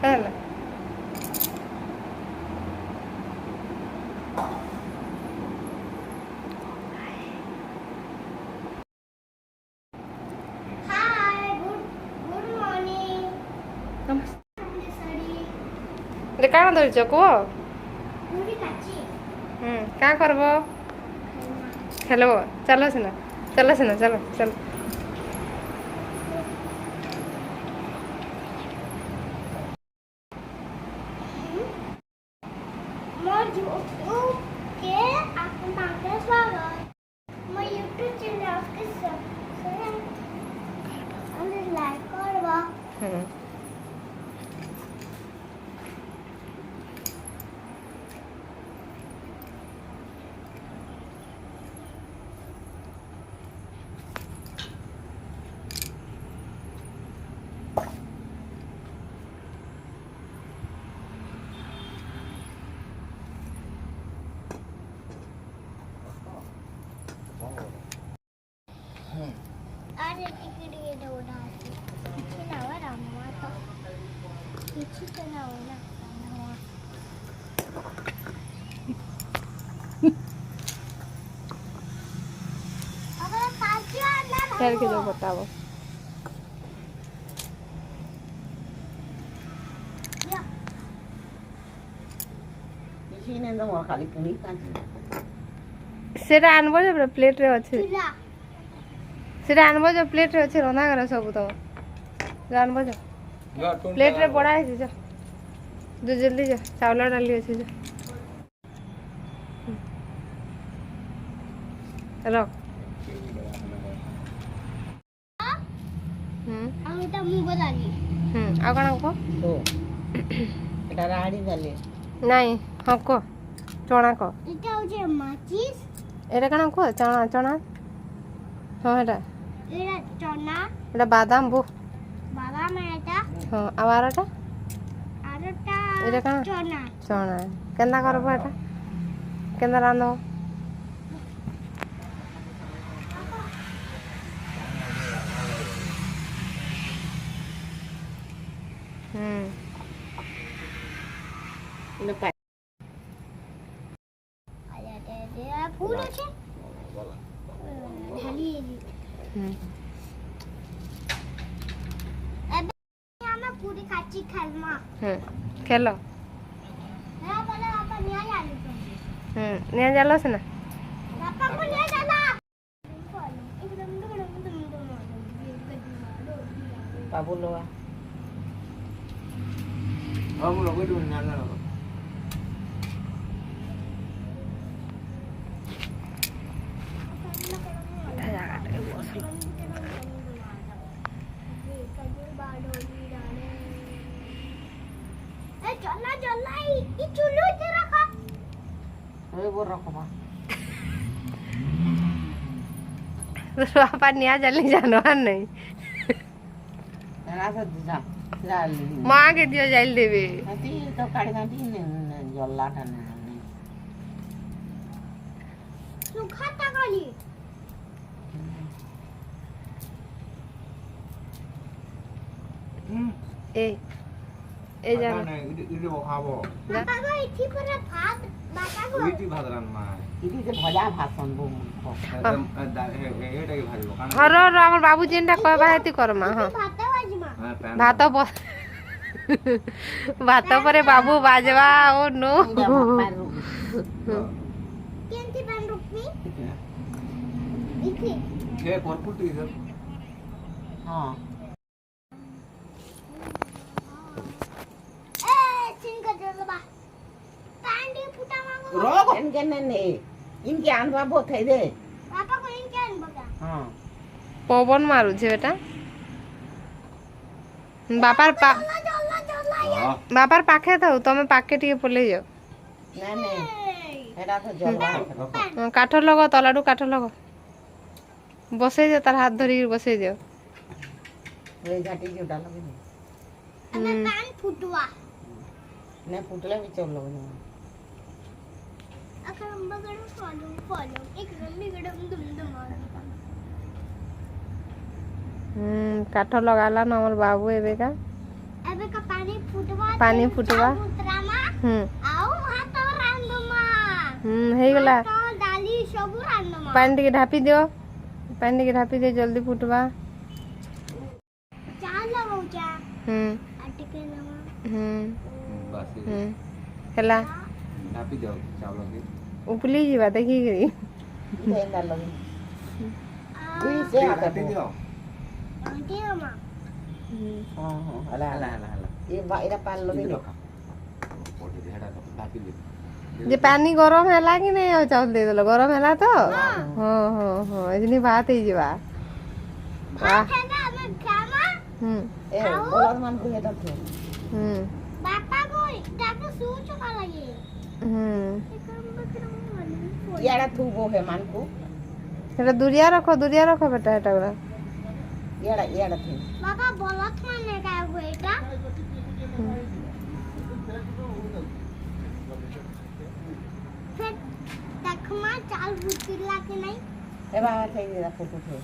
ହେଲା କାଣା ଧରିଛ କୁହ କାଁ କରବ ଖେଲବ ଚାଲ ସିନା ଚାଲ ଚାଲ अरे टिकट ये दो ना किसी ना वो रामवा तो किसी तो ना वो ना रामवा अगर पाँचवा ना खेल के जो बताओ किसी ने तो वो खाली किनी कांची सेटा आनबो जे प्लेट रे अछि सेटा आनबो जे प्लेट रे अछि रंधा कर सब तो जानबो जे प्लेट रे पड़ा है जो जल्दी जा चावल डाली अछि जो रख আমি তো মুগ ডালি आ कण को तो एटा राडी डाले नहीं हाँ को चना को এটা হচ্ছে মাচিস एटा कण को चना हाँ एटा এটা চনা एटा बादाम बो বাদাম এটা हाँ आवारटा আর এটা এটা কানা? চনা चना केंदा करबो एटा केंदा रांदो ने पा আর এটা ফুল আছে ঢালি এবে আমরা পুরি কাচ্চি খালমা खेलो হ্যাঁ বলে আপা নিয়ে যাবে निया जालो से ना আপা को নিয়ে যাবা बाबू लोआ हम लोग भी ढूंढना ना चलना चलना ये चुल्लू इधर रखा ओए वो रखो बा तो पापा निया जल्दी जानवर नहीं ना से जा डाल माँ के दियो जाइल देवे ती तो काढ़ी काटी ने जल्ला ठने सूखा तगाली ए ए जा नहीं इधर वो खाबो पापा को इथी पर भात बाटा को इधर भात रान मां इति से भजा भाषण बो एकदम एटा के भाजी काना हरो हमर बाबू जेनटा कहबा हेती करमा हां भात बाजमा भात भात परे बाबू बाजवा ओ नो केंती बन रुकमी इथी के परपुट इधर हां ए सिंग जलबा पांडी फुटा मांगो रोग इनके ने इनके आनवा बहुत है दे पापा को इनके आन बगा हां पवन मारू छे बेटा बापार पा बापार पाखे था तमे पाके टिके पले जाओ ना नहीं एटा तो जल्ला काठ लग तलाडू काठ लग बसे जा तार हाथ धरी बसे जाओ रे घाटी जो डालो भी हमें पान फुटवा ने फुटले भी चल लो अकरम बगड़ फॉलो फॉलो एक रम्मी गडम दुम दुम काठ लगाला न हमर बाबू एबे का एबे का पानी फुटवा पानी फुटवा उतरामा आउ हाथ रांदमा हे गला तो डाली सब रांदमा पानी के ढापी दियो जल्दी फुटवा चाल लगाउ जा अटके लमा बस हेला ढापी जाओ चावल के उपली जीवा देखी गई देना लगी कोई से आता ढापी दियो आंटी अम्मा हां हां हला हला हला हला ये बाइरा पाल लगी इधर रखा पोटी दे हेडा ढापी दे जे पानी गरम हैला कि नहीं और चावल दे देलो गरम हैला तो हां इतनी बात ही जीवा वाह है ना मैं खामा ए बोलत मन को हेटा थे पापा को डाको सूच का लगे याड़ा तू वो है मन को এটা दूरिया रखो बेटा এটা ওরা याड़ा थे पापा बोलत माने का बेटा फिर तखमा चाल बुतिला के नहीं ए बाबा थे ये फोटो थे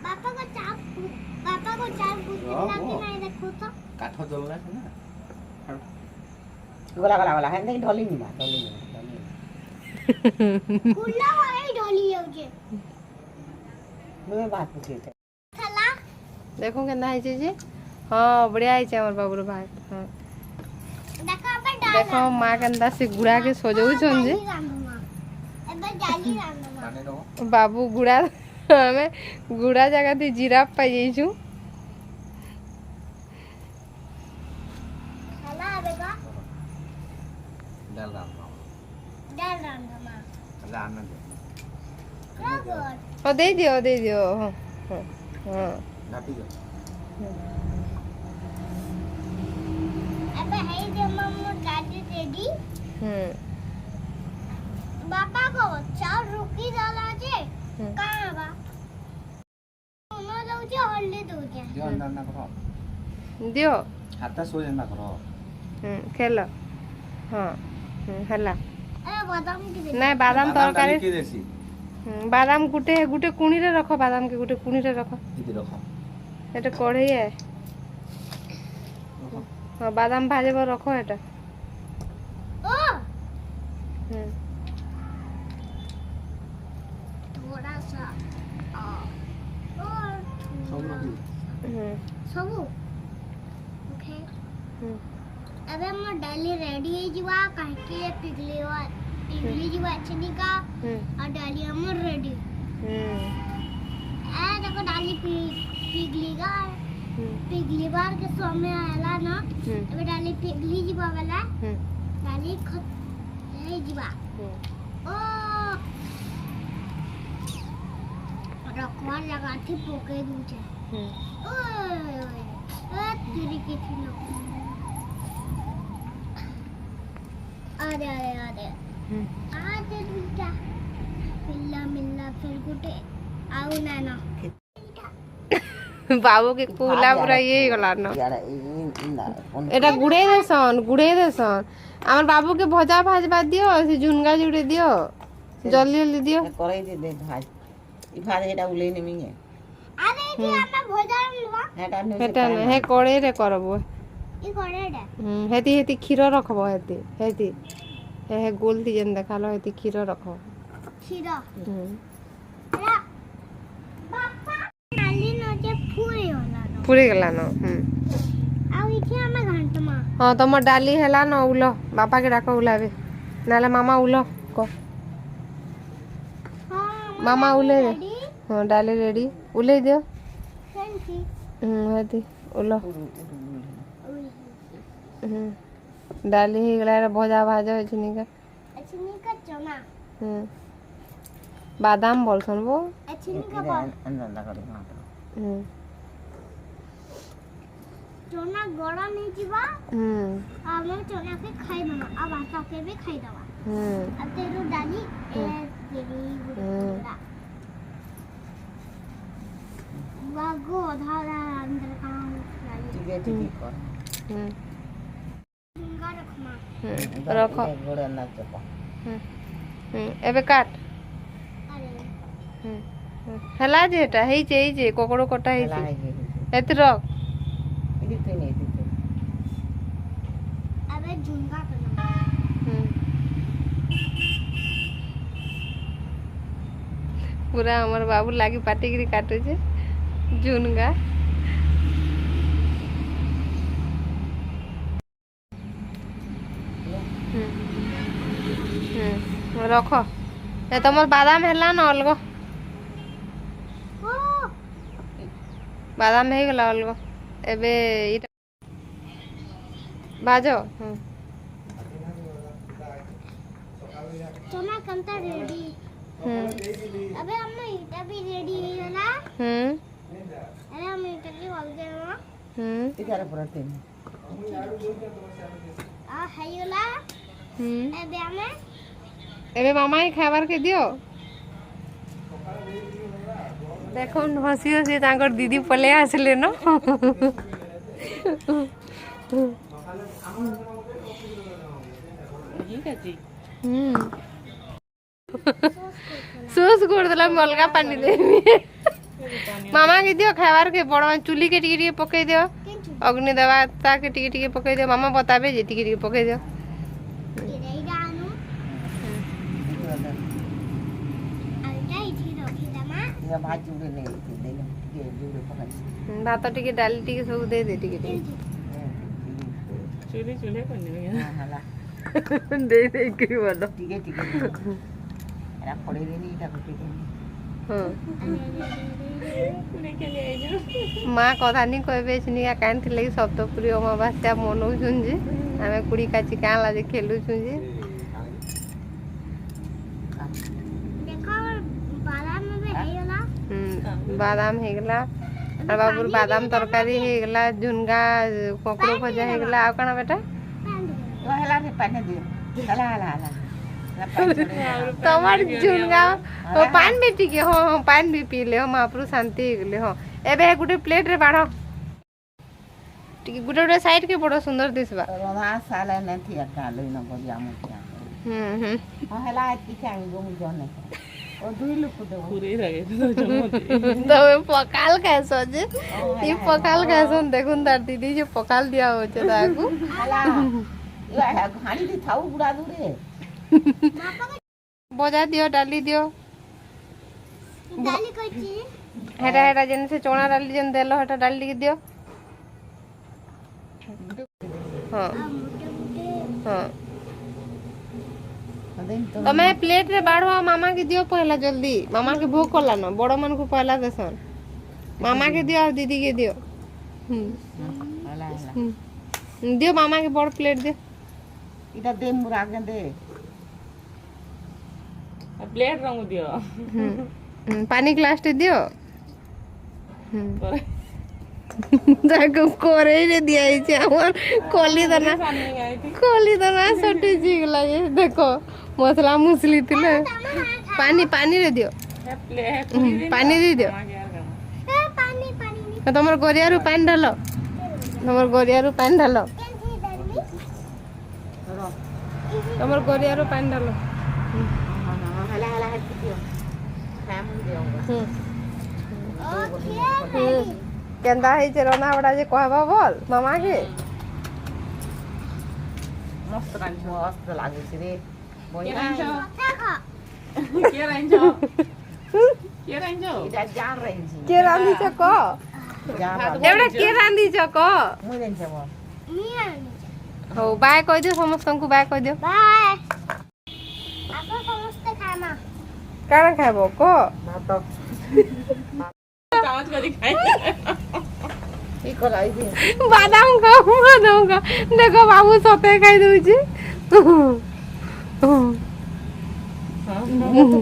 पापा को चाल बुतिला के नहीं देखो तो काठ जलला है ना गोला है नहीं ढोली नहीं खुला वाली ढोली है जे मैं बात पूछे थे थला देखो केना है जे हां बढ़िया है हमर बाबूर भाई हां देखो अब डाल देखो मां केंदा से गुड़ा के सजौ छन जे एबे जाली रांदमा पानी दो बाबू गुड़ा हमें गुड़ा जगह थी जीरा पाई जाइछु थला आबेगा डाल रांदमा हला आना दे रगड़ ओ दे दियो हां ढापी दो एबे है जे मम्मू गाड़ी रेडी बापा को चार रुकी डाला जे कहां बा उनो दउ जे हल्दी दउ जे जो अंदर ना करो दियो हाथ सो ना करो खेलो हां हला ए बादाम की दे नहीं बादाम तरकारी की देसी बादाम गुटे कुणी रे रखो बादाम के गुटे कुणी रे रखो इधर रखो এটা কড়াই হ্যাঁ বাদাম ভাজব রখো এটা ओ थोड़ा सा और सब रखी सब ओके अबे हम डाली रेडी है जीवा काहे पिघली जीवा चनी का और डाली हम रेडी ए देखो डाली पिघली बार के समय आला ना अबे डाली पिघली जीवा वाला डाली खत है जीवा ओ रखवार लगा थी पोके दूचे ओए तेरी की थी लोग अरे दूटा मिल्ला फिर गुटे आउ ना बाबू के कुला पूरा ये गला न याड़ा এটা গুড়ে দেছন আমার বাবু के भजा भाजबा दियो से झुनगा जुड़े दियो जल्दी दियो करे दे भाई ई भाज एटा उले नेमी है अरे जी আমরা ভজা লবা हेटा ने এটা না হে করে রে করবো ই করে রে হেতি ক্ষীর রখবো হেতি হে গোল দি যেন দেখালো হেতি ক্ষীর রখবো খিরা বাপ্পা নালি নজে ফুরে গলা ন ଆଉ ଏଠି ଆମେ ଘାଣ୍ଟମା ହଁ ତମ ଡାଲି ହେଲା ନ ଉଲ ବାପା के ଡାକ ଉଲାବେ ନହେଲେ ମାମା ଉଲ କ ମାମା ଉଲେ ଦେ ହଁ ଡାଲି ରେଡି ଉଲେଇ ଦିଅ ସେଣ୍ଟି ହେତି ଉଲ ଡାଲି ହେଇଗଲା ଭଜା ଭାଜ ଅଛି ନିକା ଏଛିନି का चना बादाम बोलसन वो एछिनी का बा अंदर लगा दे चना गड़ा नहीं जीवा हम चना के खाई दमा अब आटा के भी खाई दवा अब तेरो डाली ए तेरी गुड़ा वागो आधा अंदर काम डाली ठीक कर झुंगा रखमा रखो गोड़ा ना चपा एबे काट अरे ହେଲା ଯେ ଏଟା ହେଇଛି କୋକଡ଼ କଟା ହେଇଛି ଏତେ ରଖ अबे झुमका करना पूरा हमर बाबू लागी पाटिगिरी काटू छे झुनगा रख ए तमर बादाम हैला न अलग ओ बादाम है गला अलग एबे इटा बाजो चना कंता रेडी अबे अम्मा इटा भी रेडी हैला अरे हम इटा की बोल दे ना इधर परते आ हैला अबे हमें एबे मामा ही खाबार के दियो देखो हसी हसी तांकर दीदी पले आसले न सोस गोड़ दला मलगा पानी दे मामा के दियो खाबार के बड़ चुली के टिके पकई दियो अग्नि देवा ता के टिके पकई दियो मामा बताबे जे टिके पकई दियो भात जुड़े नहीं दे के जुड़े पकड़ भात टिके डाली टिके सब दे दे टिके चूल्हे चूल्हे करने हाला दे दे के बोलो ठीक है एरा पड़े देनी इटा कुटी देनी माँ कथा नहीं कहबे छनिया कान थी लगी सब तो पूरी अमावास्या मनो सुनजी आमे कुड़ी काची कान लाजे खेलु सुनजी देखो बादाम में भी हैला बादाम हेगला और बाबूर बादाम तरकारी हेगला झुनगा कोकरो भजा हेगला आ कना बेटा तो हला रे पानी दे हला हला हला तमर झुनगा ओ पान बेटी के हो पान भी पी ले हो महाप्रभु शांति हेगले हो एबे गुटे प्लेट रे बाढ़ो टिके गुटे गुटे साइड के बड़ो सुंदर दिसबा रोना साले न थी अटा लई न बजिया मुखिया हला तीखा गो मु जने ओ दुई लुक दे पूरे रगे तो जमोते तबे पकाल कैसो जे ई पकाल कैसो देखुन तार दीदी जे पकाल दिया हो छे ताकू हला या हानी दी थाउ बुड़ा दूरे बजा दियो डाली दियो डाली कोई चीज हेटा हेटा जेन से चोणा डाली जेन देलो हेटा डाली के दियो हां हां तमे प्लेट रे बाढ़वा मामा के दियो पहला जल्दी मामा के भूख कला न बड़ मन को पहला देसन मामा के दियो और दीदी के दियो हला हला दियो मामा के बड़ प्लेट दियो इटा दे मुरा के दे प्लेट रंग दियो पानी ग्लास टे दियो जाको करे रे दिया छे हमर कोली दना सटे जी लागे देखो मसला मुसली तिले पानी पानी रे दियो प्लेट पानी दे दियो ए पानी पानी तमर गोरियारू पानी ढालो तमर गोरियारू पानी ढालो तमर गोरियारू पानी ढालो हला हला हट दियो खाम दियो केंदा है जे रोना बड़ा जे कहबा बोल मामा के मस्त रांच मस्त लागे छे रे बोया के रंजो इटा जान रही छी के रांधी छ को जान एबडा के रांधी छ को मु देन छ वो मिया हो बाय कह दियो समस्त को बाय कह दियो बाय आपन समस्त खाना काना खाबो को भात चावल को दिखाई की कराई दे बादाम का देखो बाबू सते खाई दउ छी तू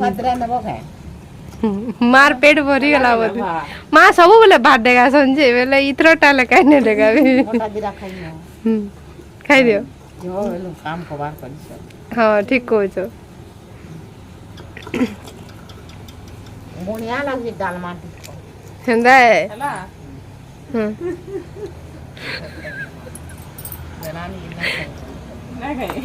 खतरा न बखे मार पेट भरी गला बोल मां सब बोले भात देगा संजे बेले इतरो टाले काने देगा मोटा दिरा खाई न खाई दियो जो एलो काम कबार करी छ हां ठीक कहू छो मोनिया लागे दाल माटी हेंदा है हला बनानी ना खाई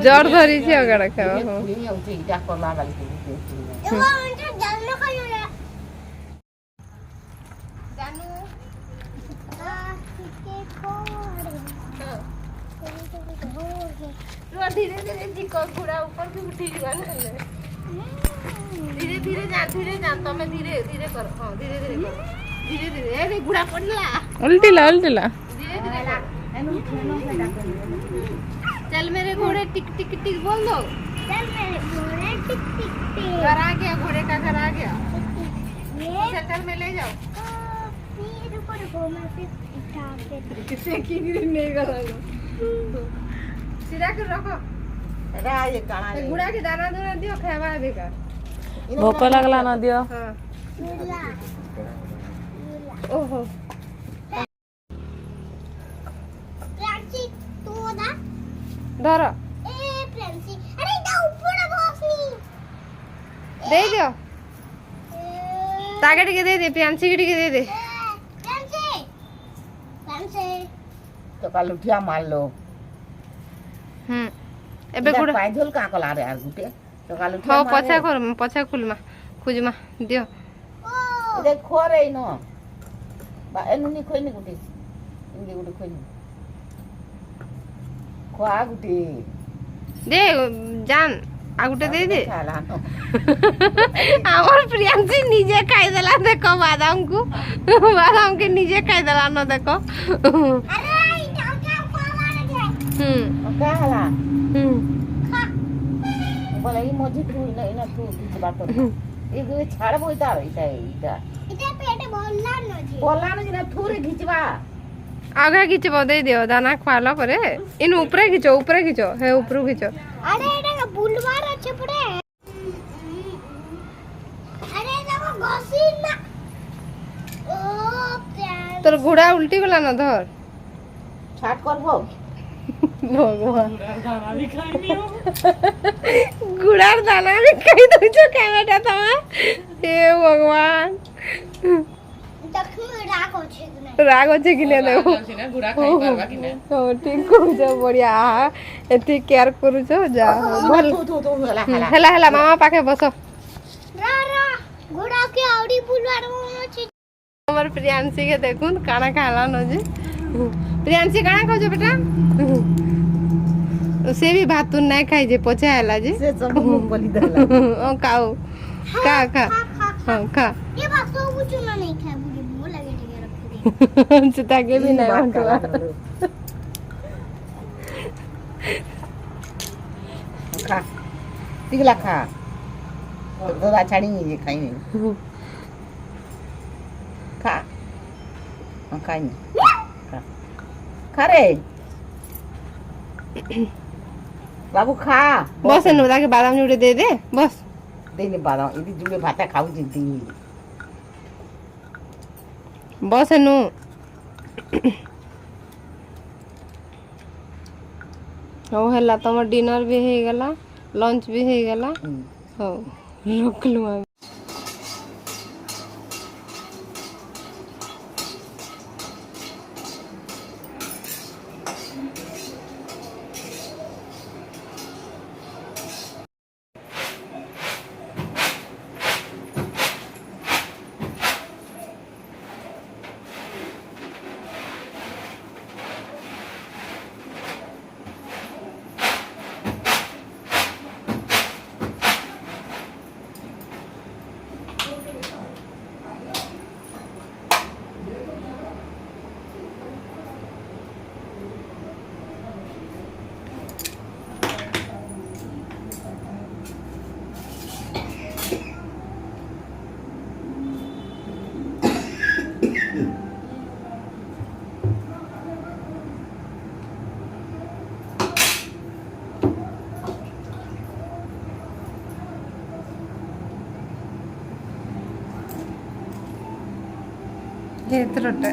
जर धरी छी अगड़ खाओ हो पुरी औते इटा करला वाली के एगो उनका जल में खायो रे जानू आ किके को धीरे धीरे जिको घोड़ा ऊपर से उठी जीवन धीरे धीरे जा तमे धीरे धीरे कर हां धीरे धीरे कर धीरे धीरे ए घोड़ा पड़ला उल्टीला धीरे धीरे कर चल मेरे घोड़े टिक टिक टिक बोल दो चल मेरे घोड़े टिक टिक टिक घर आ गया घोड़े का घर आ गया ये चल में ले जाओ रुको मैं फिर उठा के किसे की नहीं करेगा सीधा कर रखो रा ये काना घोड़ा के दाना दाना दियो खावा देगा भूख लगला ना दियो हां झूला ओहो प्राची तू ना धर ए प्राची अरे इधर ऊपर बॉक्स दे दियो ताके टिके दे दे प्यांसी के टिके दे दे प्राची तो काल उठिया मार लो एबे गुड़ पाय झोल का कला रे यार गुटे तो काल उठिया हो पछा खुलमा खुजमा दियो इदे खोरे नो बा एनुनी खोइनी गुटे इंगे गुटे खोइनी खोआ गुटे दे जान आगुटे दे दे खाला नो আমার প্রিয়াংশী নিজে খাই দেলা দেখো বাদাম কে নিজে খাই দেলা না দেখো अरे इधर क्या पावा रे का हाला खा बोले ई मजी तू इना तू किछ बात ई गो छाड़ बोइता इता इता इधर पेट बोलला न जी बोला न जिना थूरे घिचवा आगे खिचबो दे दियो दाना खवाला परे इन ऊपरे खिचो हे ऊपरू खिचो अरे एटा बुलवार अच्छे पड़े अरे देखो घसी ना ओ प्यार तोर घोड़ा उल्टी गला ना धर छाट करबो भगवान दाना भी खाइनी हो घोड़ार दाना भी खाई दइछो कैमेरा तमा हे भगवान दखनु राखो छे ने राग होचे कि ने देखो ना गुड़ा खाई पारबा कि ना हो ठीक करूछो बढ़िया एती केयर करूछो जा भल तू हला हेला मामा पाखे बसो रा घोड़ा के आउडी बुलवार में छे हमर प्रियांशी के देखुन काना खाला न जी प्रियांशी काना खाओ बेटा से भी भात तू नहीं खाई जे पोछा हैला जी से सब मूंगफली दला ओ खाओ खा हां खा ये बात तो कुछ ना नहीं खाए मुझे मुंह लगे टिके रख दे चिता के भी नहीं हटवा खा तिगला खा दोदा छाड़ी ये खाई नहीं खा खाई नहीं खा रे बाबू खा बस न के बादाम जुड़े दे दे बस देने बादाम इदी जुड़े भाता खाऊ जिंदी बस नु हो हला तम डिनर भी हे गला लंच भी हे गला हो लोक लुआ എത്രട്ടെ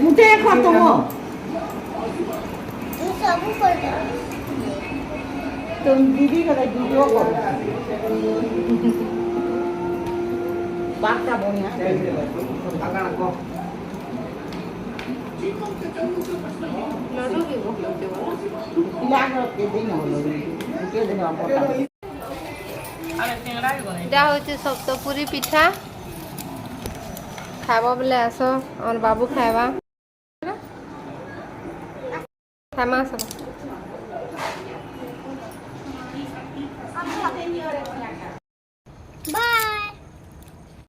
मुझे खत्म हो सब कर दे तुम दीदी का वीडियो करो বাচ্চা বনিয়া লাগতে দিন হলো কে দিন অপটা যা হচ্ছে সপ্তপুরি পিঠা খাইব বলে আস আমার বাবু খাইবা খাইমা আস